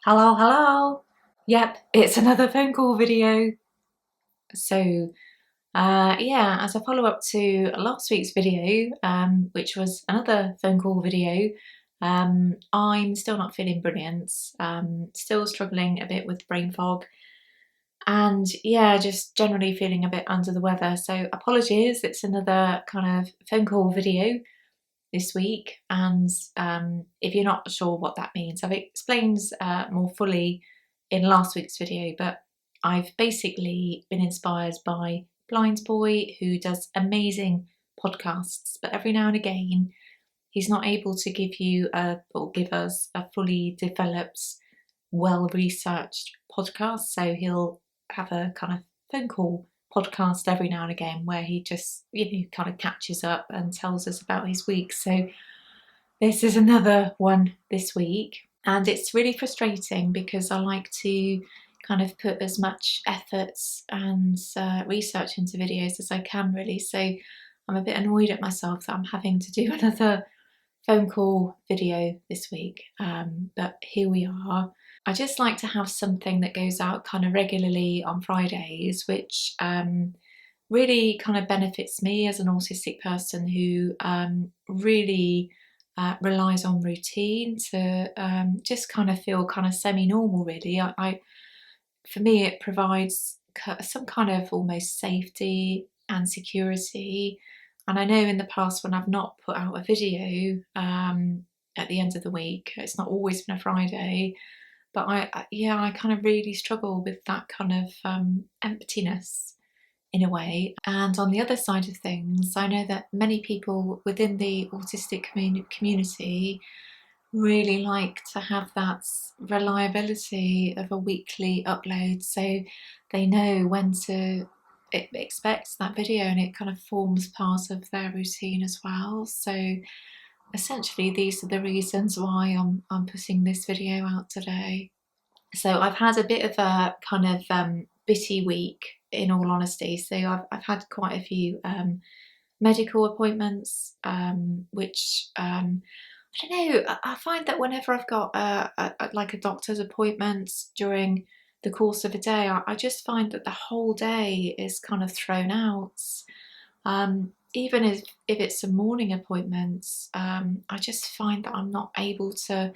Hello, hello. Yep, it's another phone call video. So, yeah, as a follow up to last week's video, which was another phone call video, I'm still not feeling brilliant. Still struggling a bit with brain fog, and yeah, just generally feeling a bit under the weather. So, apologies. It's another kind of phone call video this week, and if you're not sure what that means, I've explained more fully in last week's video, but I've basically been inspired by Blind Boy, who does amazing podcasts, but every now and again he's not able to give you or give us a fully developed, well researched podcast. So he'll have a kind of phone call podcast every now and again where he just, kind of catches up and tells us about his week. So this is another one this week, and it's really frustrating because I like to kind of put as much effort and research into videos as I can, really. So I'm a bit annoyed at myself that I'm having to do another phone call video this week, but here we are. I just like to have something that goes out kind of regularly on Fridays, which really kind of benefits me as an autistic person who really relies on routine to just kind of feel kind of semi-normal, really. For me, it provides some kind of almost safety and security. And I know in the past when I've not put out a video at the end of the week, it's not always been a Friday, but I kind of really struggle with that kind of emptiness in a way. And on the other side of things, I know that many people within the autistic community really like to have that reliability of a weekly upload, so they know when to expect that video, and it kind of forms part of their routine as well. So essentially these are the reasons why I'm putting this video out today. So I've had a bit of a kind of bitty week, in all honesty. So I've had quite a few medical appointments, which I don't know. I find that whenever I've got like a doctor's appointment during the course of a day, I just find that the whole day is kind of thrown out. Even if it's a morning appointment, I just find that I'm not able to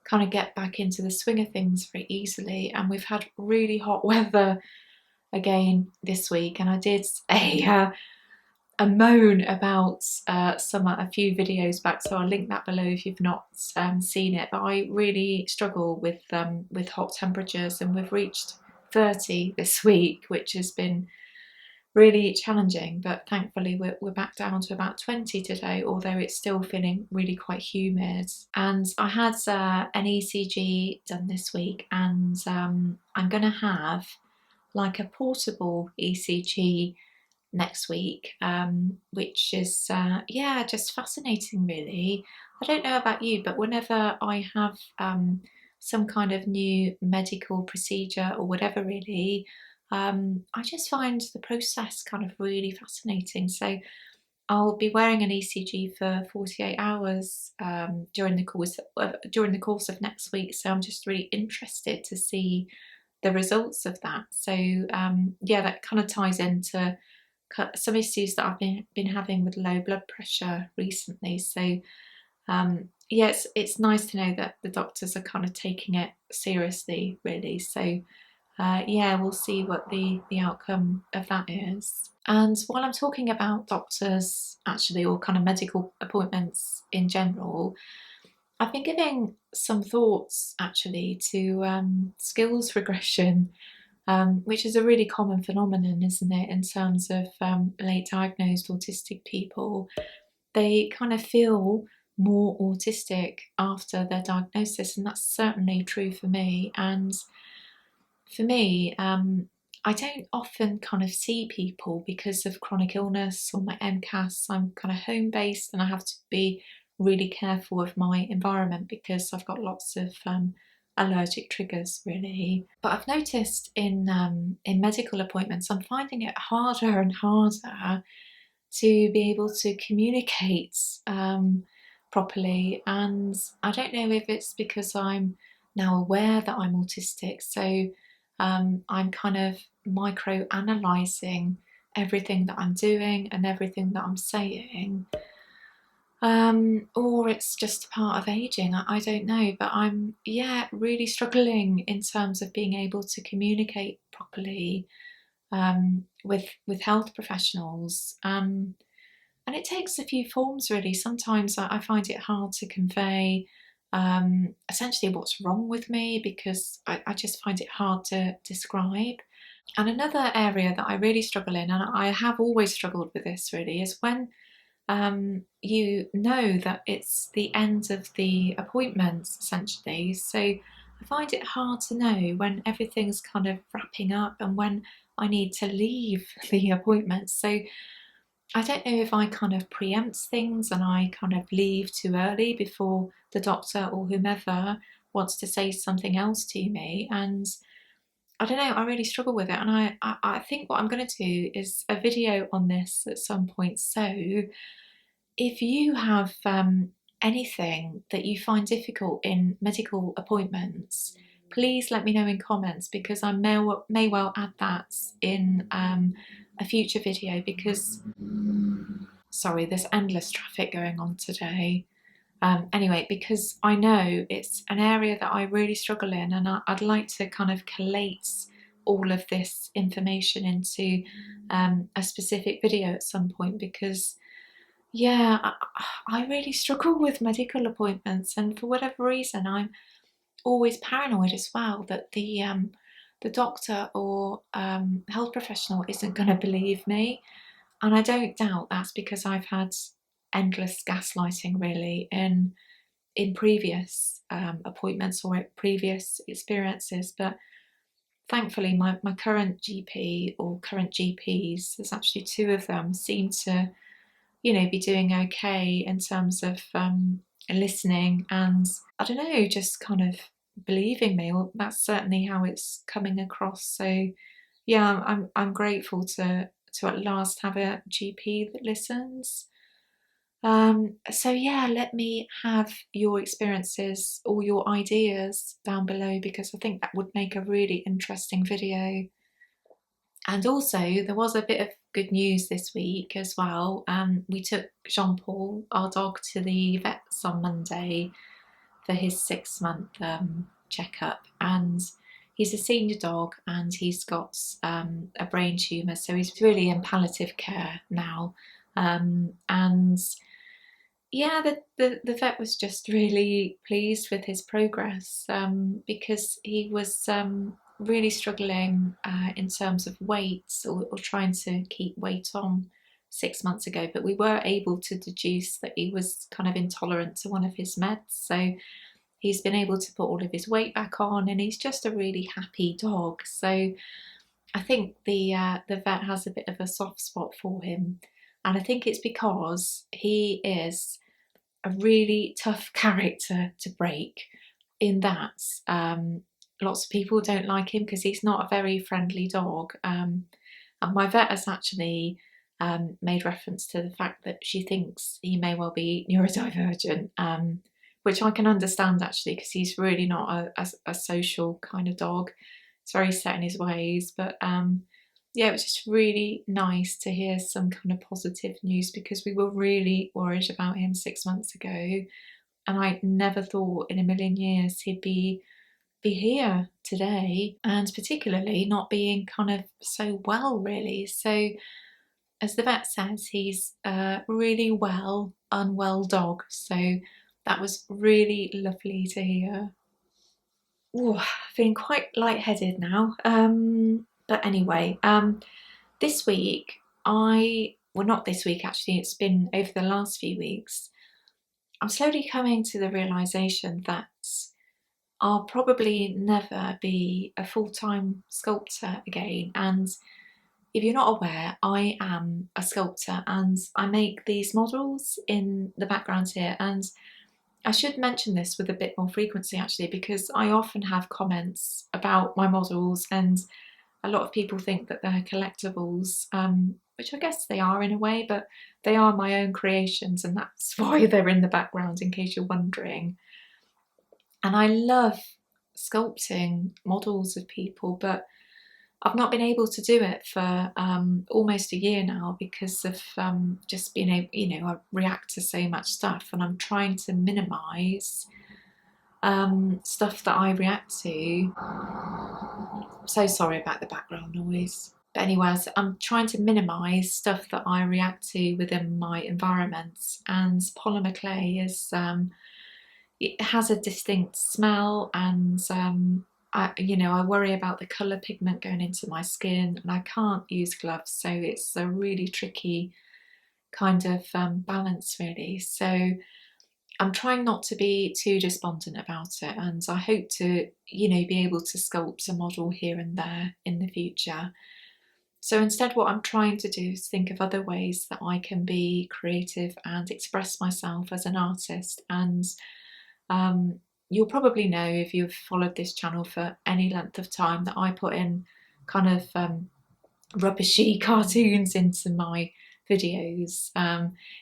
kind of get back into the swing of things very easily. And we've had really hot weather again this week, and I did a moan about summer a few videos back, so I'll link that below if you've not seen it. But I really struggle with hot temperatures, and we've reached 30 this week, which has been really challenging. But thankfully we're back down to about 20 today, although it's still feeling really quite humid. And I had an ECG done this week, and I'm going to have like a portable ECG next week, which is just fascinating, really. I don't know about you, but whenever I have some kind of new medical procedure or whatever, really, I just find the process kind of really fascinating. So I'll be wearing an ECG for 48 hours during the course of next week. So I'm just really interested to see the results of that. So that kind of ties into some issues that I've been having with low blood pressure recently. So it's nice to know that the doctors are kind of taking it seriously, really. So we'll see what the outcome of that is. And while I'm talking about doctors, actually, or kind of medical appointments in general, I've been giving some thoughts actually to skills regression, which is a really common phenomenon, isn't it, in terms of late diagnosed autistic people. They kind of feel more autistic after their diagnosis, and that's certainly true for me. And for me, I don't often kind of see people because of chronic illness or my MCAS. I'm kind of home based, and I have to be really careful of my environment because I've got lots of allergic triggers, really. But I've noticed in medical appointments, I'm finding it harder and harder to be able to communicate properly. And I don't know if it's because I'm now aware that I'm autistic, so I'm kind of micro-analysing everything that I'm doing and everything that I'm saying. Or it's just a part of aging, I don't know, but I'm, yeah, really struggling in terms of being able to communicate properly with health professionals. And it takes a few forms, really. Sometimes I find it hard to convey essentially what's wrong with me, because I just find it hard to describe. And another area that I really struggle in, and I have always struggled with this really, is when you know that it's the end of the appointments, essentially. So I find it hard to know when everything's kind of wrapping up and when I need to leave the appointments. So I don't know if I kind of preempt things and I kind of leave too early before the doctor or whomever wants to say something else to me. And I don't know, I really struggle with it. And I think what I'm going to do is a video on this at some point. So if you have anything that you find difficult in medical appointments, please let me know in comments, because I may well add that in a future video, because, sorry, there's endless traffic going on today. Anyway, because I know it's an area that I really struggle in, and I'd like to kind of collate all of this information into a specific video at some point, because yeah, I really struggle with medical appointments, and for whatever reason, I'm always paranoid as well that the doctor or health professional isn't going to believe me, and I don't doubt that's because I've had endless gaslighting really in previous appointments or previous experiences. But thankfully, my current GP or current GPs, there's actually two of them, seem to be doing okay in terms of listening and, I don't know, just kind of believing me. Well, that's certainly how it's coming across. So yeah, I'm grateful to at last have a GP that listens. So yeah, let me have your experiences or your ideas down below, because I think that would make a really interesting video. And also, there was a bit of good news this week as well. We took Jean-Paul, our dog, to the vets on Monday for his 6-month checkup. And he's a senior dog, and he's got a brain tumour, so he's really in palliative care now. And yeah, the vet was just really pleased with his progress, because he was really struggling in terms of weight, or trying to keep weight on 6 months ago. But we were able to deduce that he was kind of intolerant to one of his meds. So he's been able to put all of his weight back on, and he's just a really happy dog. So I think the vet has a bit of a soft spot for him. And I think it's because he is a really tough character to break, in that lots of people don't like him because he's not a very friendly dog. And my vet has actually made reference to the fact that she thinks he may well be neurodivergent, which I can understand actually, because he's really not a social kind of dog. He's very set in his ways. But yeah, it was just really nice to hear some kind of positive news, because we were really worried about him 6 months ago, and I never thought in a million years he'd be here today, and particularly not being kind of so well, really. So as the vet says, he's a really unwell dog, so that was really lovely to hear. Ooh, feeling quite lightheaded now. But anyway, this week well, not this week actually, it's been over the last few weeks, I'm slowly coming to the realisation that I'll probably never be a full-time sculptor again. And if you're not aware, I am a sculptor, and I make these models in the background here. And I should mention this with a bit more frequency actually, because I often have comments about my models, and a lot of people think that they're collectibles, which I guess they are in a way, but they are my own creations, and that's why they're in the background, in case you're wondering. And I love sculpting models of people, but I've not been able to do it for almost a year now because of just being able, I react to so much stuff, and I'm trying to minimise stuff that I react to. So sorry about the background noise. But anyway, I'm trying to minimise stuff that I react to within my environments, and polymer clay is it has a distinct smell, and I worry about the colour pigment going into my skin, and I can't use gloves, so it's a really tricky kind of balance, really. So I'm trying not to be too despondent about it, and I hope to, be able to sculpt a model here and there in the future. So instead, what I'm trying to do is think of other ways that I can be creative and express myself as an artist. And you'll probably know, if you've followed this channel for any length of time, that I put in kind of rubbishy cartoons into my videos.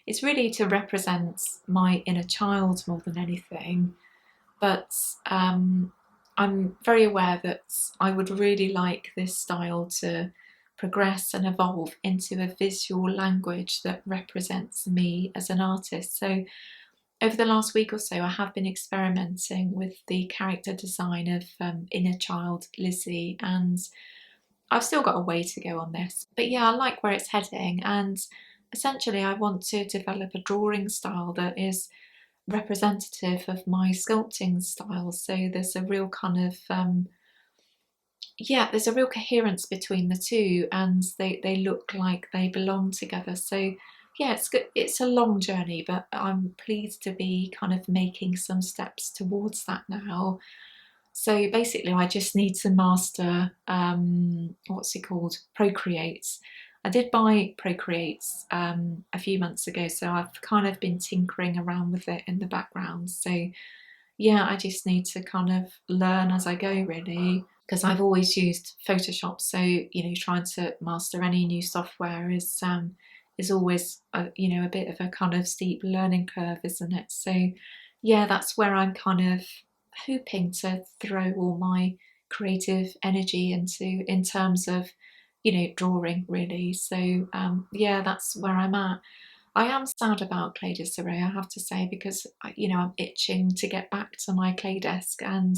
It's really to represent my inner child more than anything, but I'm very aware that I would really like this style to progress and evolve into a visual language that represents me as an artist. So over the last week or so, I have been experimenting with the character design of inner child Lizzie, and I've still got a way to go on this. But yeah, I like where it's heading, and essentially I want to develop a drawing style that is representative of my sculpting style. So there's a real kind of there's a real coherence between the two, and they look like they belong together. So yeah, it's good. It's a long journey, but I'm pleased to be kind of making some steps towards that now. So basically, I just need to master what's it called? Procreate. I did buy Procreate a few months ago, so I've kind of been tinkering around with it in the background. So yeah, I just need to kind of learn as I go, really, because I've always used Photoshop. So trying to master any new software is always a bit of a kind of steep learning curve, isn't it? So yeah, that's where I'm kind of hoping to throw all my creative energy into, in terms of drawing, really. So yeah, that's where I'm at. I am sad about clay disarray, I have to say, because I'm itching to get back to my clay desk, and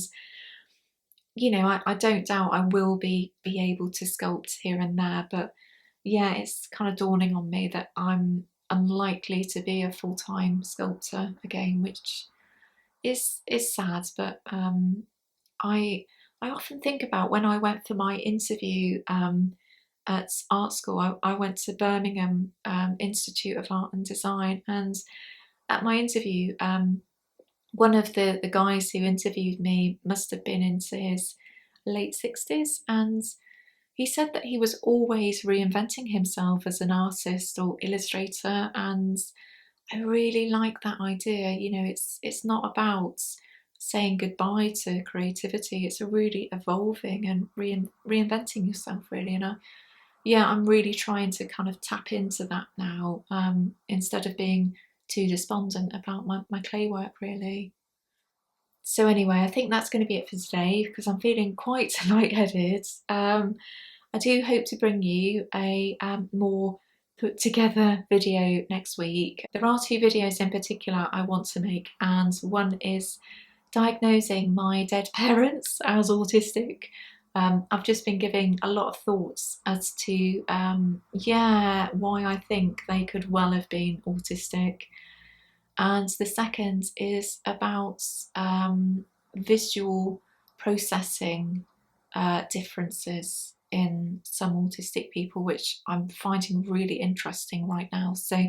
I don't doubt I will be able to sculpt here and there, but yeah, it's kind of dawning on me that I'm unlikely to be a full-time sculptor again, which is sad. But I often think about when I went for my interview at art school. I went to Birmingham Institute of Art and Design, and at my interview, one of the guys who interviewed me must have been into his late 60s, and he said that he was always reinventing himself as an artist or illustrator, and I really like that idea. It's not about saying goodbye to creativity, it's a really evolving and reinventing yourself, really. And I'm really trying to kind of tap into that now, instead of being too despondent about my clay work, really. So anyway, I think that's going to be it for today, because I'm feeling quite lightheaded. I do hope to bring you a more put together video next week. There are two videos in particular I want to make, and one is diagnosing my dead parents as autistic. I've just been giving a lot of thoughts as to why I think they could well have been autistic. And the second is about visual processing differences in some autistic people, which I'm finding really interesting right now. So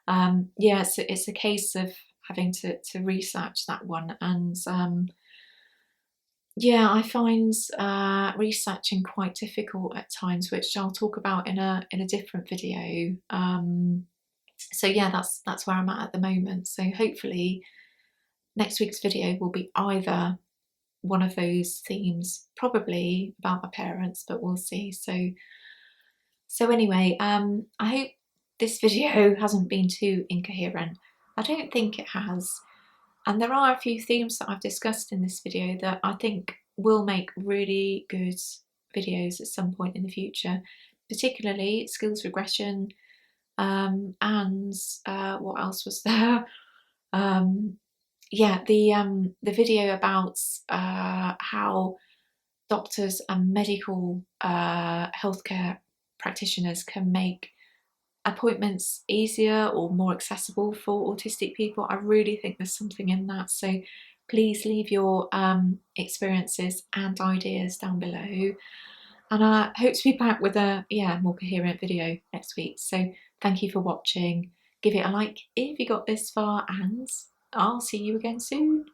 it's a case of having to research that one, and I find researching quite difficult at times, which I'll talk about in a different video. So yeah, that's where I'm at the moment. So hopefully next week's video will be either one of those themes, probably about my parents, but we'll see. So anyway, I hope this video hasn't been too incoherent. I don't think it has. And there are a few themes that I've discussed in this video that I think will make really good videos at some point in the future, particularly skills regression, and what else was there? Yeah, the video about how doctors and medical healthcare practitioners can make appointments easier or more accessible for autistic people. I really think there's something in that. So please leave your experiences and ideas down below. And I hope to be back with a more coherent video next week. So thank you for watching. Give it a like if you got this far, and I'll see you again soon.